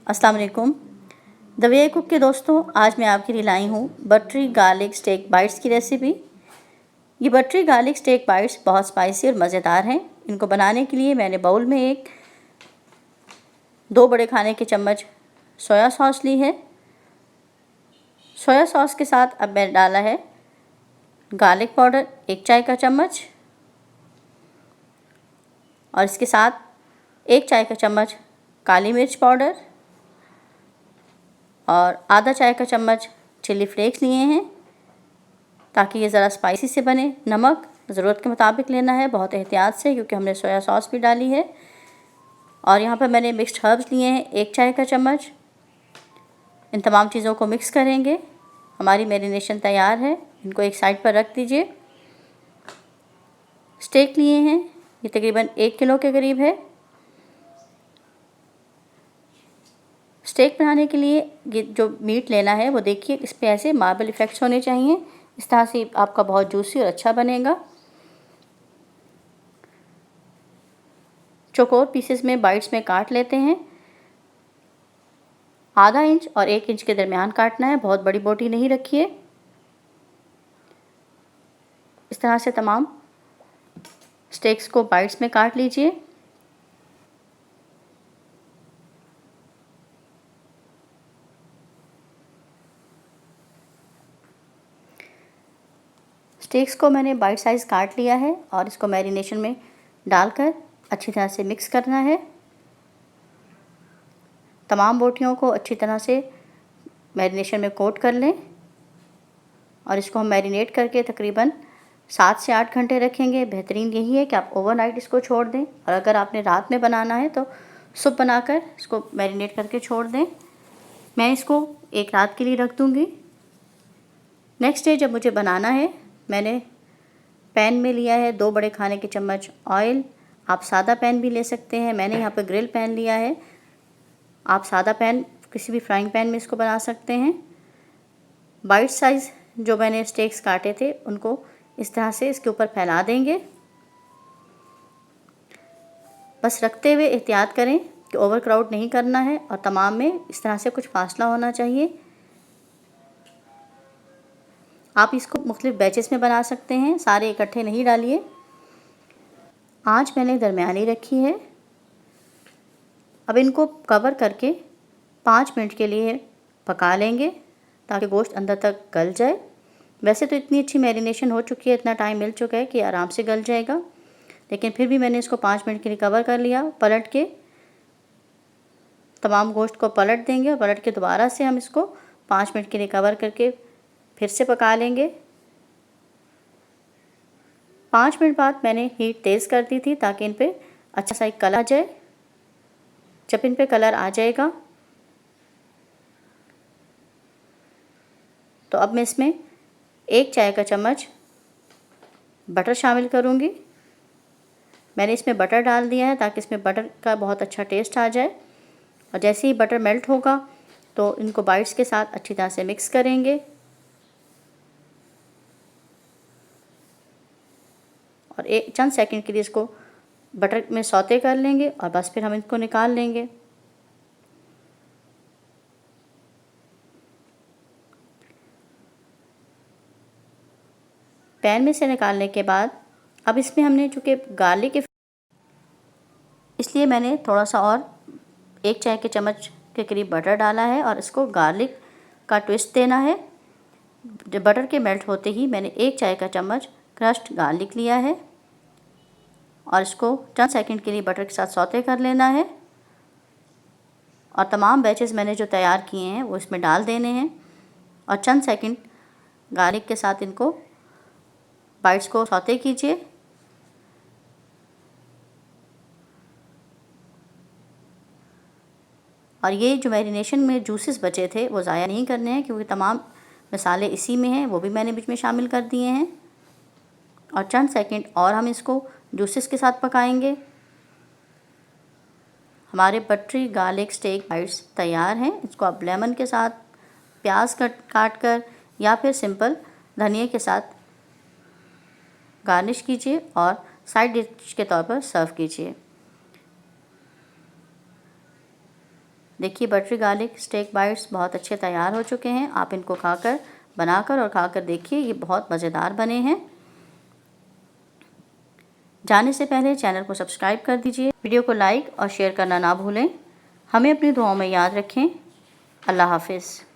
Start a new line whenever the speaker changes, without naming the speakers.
अस्सलाम वालेकुम। The way cook के दोस्तों, आज मैं आपके लिए लाई हूँ बटरी गार्लिक स्टेक बाइट्स की रेसिपी। ये बटरी गार्लिक स्टेक बाइट्स बहुत स्पाइसी और मज़ेदार हैं। इनको बनाने के लिए मैंने बाउल में 2 बड़े खाने के चम्मच सोया सॉस ली है। सोया सॉस के साथ अब मैंने डाला है गार्लिक पाउडर 1 चाय का चम्मच, और इसके साथ 1 चाय का चम्मच काली मिर्च पाउडर और आधा चाय का चम्मच चिली फ्लेक्स लिए हैं ताकि ये ज़रा स्पाइसी से बने। नमक ज़रूरत के मुताबिक लेना है, बहुत एहतियात से, क्योंकि हमने सोया सॉस भी डाली है। और यहाँ पर मैंने मिक्स्ड हर्ब्स लिए हैं 1 चाय का चम्मच। इन तमाम चीज़ों को मिक्स करेंगे। हमारी मैरिनेशन तैयार है, इनको एक साइड पर रख दीजिए। स्टेक लिए हैं, ये तकरीबन 1 किलो के करीब है। स्टेक बनाने के लिए ये जो मीट लेना है वो देखिए, इस पे ऐसे मार्बल इफ़ेक्ट्स होने चाहिए। इस तरह से आपका बहुत जूसी और अच्छा बनेगा। चौकोर पीसेस में बाइट्स में काट लेते हैं। आधा इंच और 1 इंच के दरमियान काटना है, बहुत बड़ी बोटी नहीं रखिए। इस तरह से तमाम स्टेक्स को बाइट्स में काट लीजिए। स्टेक्स को मैंने बाइट साइज़ काट लिया है और इसको मैरिनेशन में डालकर अच्छी तरह से मिक्स करना है। तमाम बोटियों को अच्छी तरह से मैरिनेशन में कोट कर लें और इसको हम मैरिनेट करके तकरीबन 7 से 8 घंटे रखेंगे। बेहतरीन यही है कि आप ओवरनाइट इसको छोड़ दें, और अगर आपने रात में बनाना है तो सूप बनाकर इसको मैरिनेट करके छोड़ दें। मैं इसको 1 रात के लिए रख दूँगी। नेक्स्ट डे जब मुझे बनाना है, मैंने पैन में लिया है 2 बड़े खाने के चम्मच ऑयल। आप सादा पैन भी ले सकते हैं, मैंने यहाँ पर ग्रिल पैन लिया है। आप सादा पैन किसी भी फ्राइंग पैन में इसको बना सकते हैं। बाइट साइज़ जो मैंने स्टेक्स काटे थे उनको इस तरह से इसके ऊपर फैला देंगे। बस रखते हुए एहतियात करें कि ओवर क्राउड नहीं करना है, और तमाम में इस तरह से कुछ फासला होना चाहिए। आप इसको मुख्तलिफ बैचेस में बना सकते हैं, सारे इकट्ठे नहीं डालिए। आंच मैंने दरमियानी रखी है। अब इनको कवर करके 5 मिनट के लिए पका लेंगे ताकि गोश्त अंदर तक गल जाए। वैसे तो इतनी अच्छी मैरिनेशन हो चुकी है, इतना टाइम मिल चुका है कि आराम से गल जाएगा, लेकिन फिर भी मैंने इसको 5 मिनट के लिए कवर कर लिया। पलट के तमाम गोश्त को पलट देंगे और पलट के दोबारा से हम इसको 5 मिनट के लिए कवर करके फिर से पका लेंगे। 5 मिनट बाद मैंने हीट तेज़ कर दी थी ताकि इन पे अच्छा सा एक कलर आ जाए। जब इन पे कलर आ जाएगा तो अब मैं इसमें 1 चाय का चम्मच बटर शामिल करूँगी। मैंने इसमें बटर डाल दिया है ताकि इसमें बटर का बहुत अच्छा टेस्ट आ जाए। और जैसे ही बटर मेल्ट होगा तो इनको बाइट्स के साथ अच्छी तरह से मिक्स करेंगे और एक चंद सेकंड के लिए इसको बटर में सौते कर लेंगे, और बस फिर हम इसको निकाल लेंगे। पैन में से निकालने के बाद अब इसमें हमने चूँकि गार्लिक, इसलिए मैंने थोड़ा सा और 1 चाय के चम्मच के करीब बटर डाला है और इसको गार्लिक का ट्विस्ट देना है। जब बटर के मेल्ट होते ही मैंने 1 चाय का चम्मच क्रश्ड गार्लिक लिया है और इसको चंद सेकंड के लिए बटर के साथ सौते कर लेना है। और तमाम बैचेस मैंने जो तैयार किए हैं वो इसमें डाल देने हैं और चंद सेकंड गार्लिक के साथ इनको बाइट्स को सौते कीजिए। और ये जो मैरिनेशन में जूसेस बचे थे वो ज़ाया नहीं करने हैं, क्योंकि तमाम मसाले इसी में हैं, वो भी मैंने बीच में शामिल कर दिए हैं। और चंद सेकंड और हम इसको जूसेस के साथ पकाएंगे। हमारे बटरी गार्लिक स्टेक बाइट्स तैयार हैं। इसको आप लेमन के साथ, प्याज काट कर या फिर सिंपल धनिया के साथ गार्निश कीजिए और साइड डिश के तौर पर सर्व कीजिए। देखिए बटरी गार्लिक स्टेक बाइट्स बहुत अच्छे तैयार हो चुके हैं। आप इनको बनाकर और खाकर देखिए, ये बहुत मज़ेदार बने हैं। जाने से पहले चैनल को सब्सक्राइब कर दीजिए, वीडियो को लाइक और शेयर करना ना भूलें। हमें अपनी दुआओं में याद रखें। अल्लाह हाफिज़।